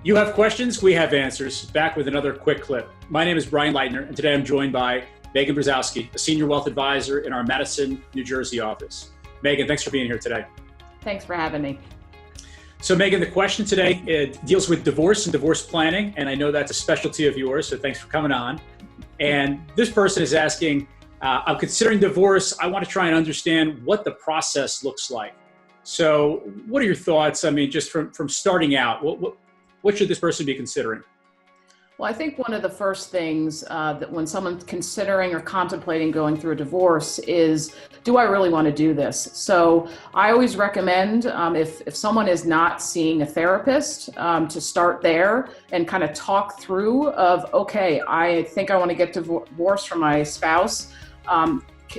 You have questions, we have answers. Back with another quick clip. My name is Brian Leitner, and today I'm joined by Megan Brozowski, a senior wealth advisor in our Madison, New Jersey office. Megan, thanks for being here today. Thanks for having me. So Megan, the question today deals with divorce and divorce planning, and I know that's a specialty of yours, so thanks for coming on. And this person is asking, I'm considering divorce. I want to try and understand what the process looks like. So what are your thoughts? I mean, just from starting out, what should this person be considering? Well, I think one of the first things that when someone's considering or contemplating going through a divorce is, do I really want to do this? So I always recommend if someone is not seeing a therapist to start there and kind of talk through of, okay, I think I want to get divorced from my spouse.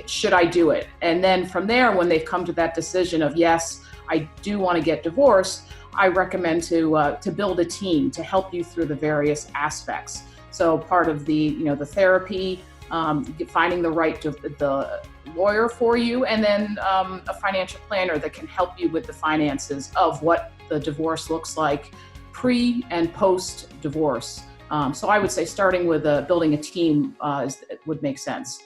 Should I do it? And then from there, when they've come to that decision of, yes, I do want to get divorced, I recommend to build a team to help you through the various aspects. So part of the therapy, finding the lawyer for you, and then a financial planner that can help you with the finances of what the divorce looks like pre and post divorce. So I would say starting with building a team would make sense.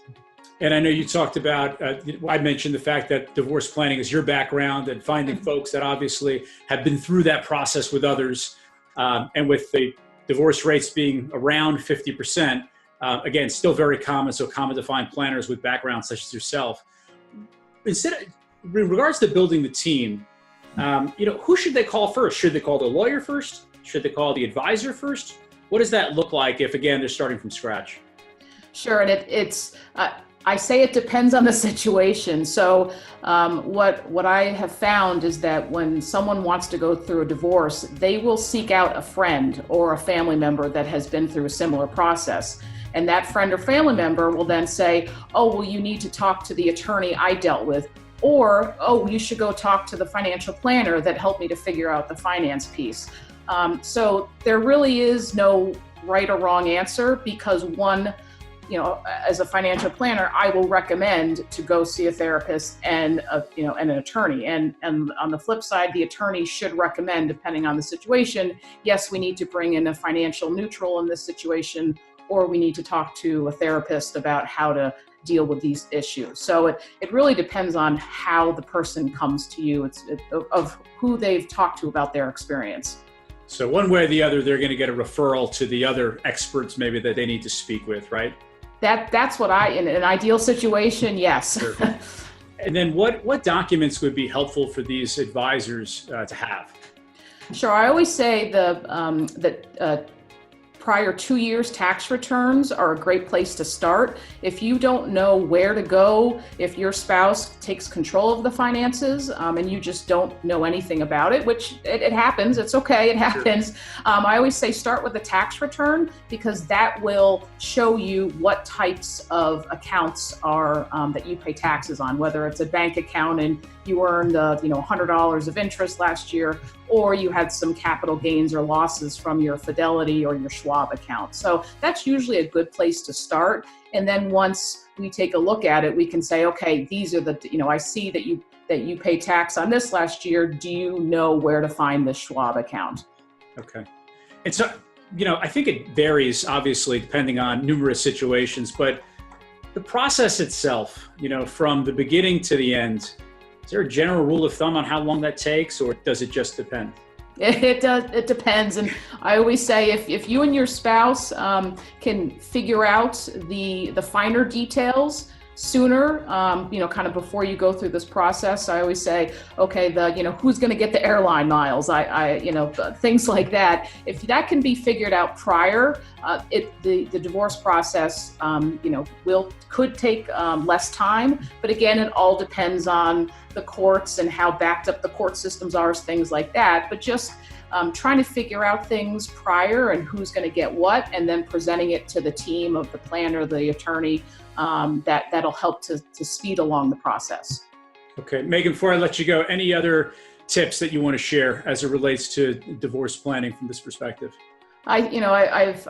And I know you talked about, I mentioned the fact that divorce planning is your background and finding folks that obviously have been through that process with others. And with the divorce rates being around 50%, again, still very common. So common to find planners with backgrounds such as yourself. In regards to building the team, who should they call first? Should they call the lawyer first? Should they call the advisor first? What does that look like if, again, they're starting from scratch? Sure, and I say it depends on the situation. So what I have found is that when someone wants to go through a divorce, they will seek out a friend or a family member that has been through a similar process. And that friend or family member will then say, oh, well, you need to talk to the attorney I dealt with. Or, oh, you should go talk to the financial planner that helped me to figure out the finance piece. So there really is no right or wrong answer, because as a financial planner, I will recommend to go see a therapist and an attorney. And on the flip side, the attorney should recommend, depending on the situation, yes, we need to bring in a financial neutral in this situation, or we need to talk to a therapist about how to deal with these issues. So it really depends on how the person comes to you. Of who they've talked to about their experience. So one way or the other, they're going to get a referral to the other experts maybe that they need to speak with, right? That's what in an ideal situation, yes. Sure. And then what documents would be helpful for these advisors to have? Sure. I always say that prior 2 years tax returns are a great place to start. If you don't know where to go, if your spouse takes control of the finances and you just don't know anything about it, which it happens, it's okay, it happens. Sure. I always say start with the tax return, because that will show you what types of accounts are that you pay taxes on, whether it's a bank account and you earned $100 of interest last year, or you had some capital gains or losses from your Fidelity or your Schwab account. So that's usually a good place to start. And then once we take a look at it, we can say, okay, these are I see that you pay tax on this last year. Do you know where to find the Schwab account? Okay. And so, I think it varies, obviously, depending on numerous situations, but the process itself, from the beginning to the end, is there a general rule of thumb on how long that takes, or does it just depend? It does. It depends. And I always say if you and your spouse can figure out the finer details sooner, kind of before you go through this process, I always say, okay, who's going to get the airline miles? Things like that. If that can be figured out prior, the divorce process, could take less time. But again, it all depends on the courts and how backed up the court systems are, things like that. But just trying to figure out things prior and who's going to get what, and then presenting it to the team of the planner, the attorney, that'll help to speed along the process. Okay, Megan, before I let you go, any other tips that you want to share as it relates to divorce planning from this perspective? I've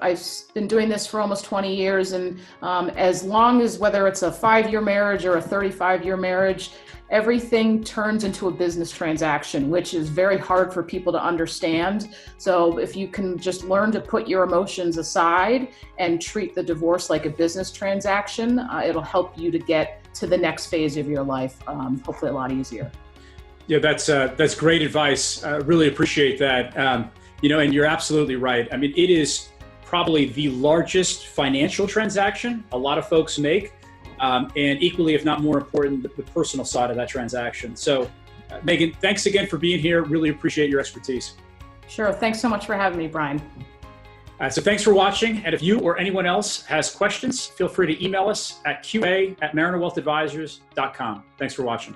been doing this for almost 20 years, and as long as, whether it's a 5-year marriage or a 35-year marriage, everything turns into a business transaction, which is very hard for people to understand. So if you can just learn to put your emotions aside and treat the divorce like a business transaction, it'll help you to get to the next phase of your life, hopefully a lot easier. Yeah, that's great advice. I really appreciate that. And you're absolutely right. I mean, it is probably the largest financial transaction a lot of folks make. And equally, if not more important, the personal side of that transaction. So, Megan, thanks again for being here. Really appreciate your expertise. Sure. Thanks so much for having me, Brian. So thanks for watching. And if you or anyone else has questions, feel free to email us at qa@marinerwealthadvisors.com. Thanks for watching.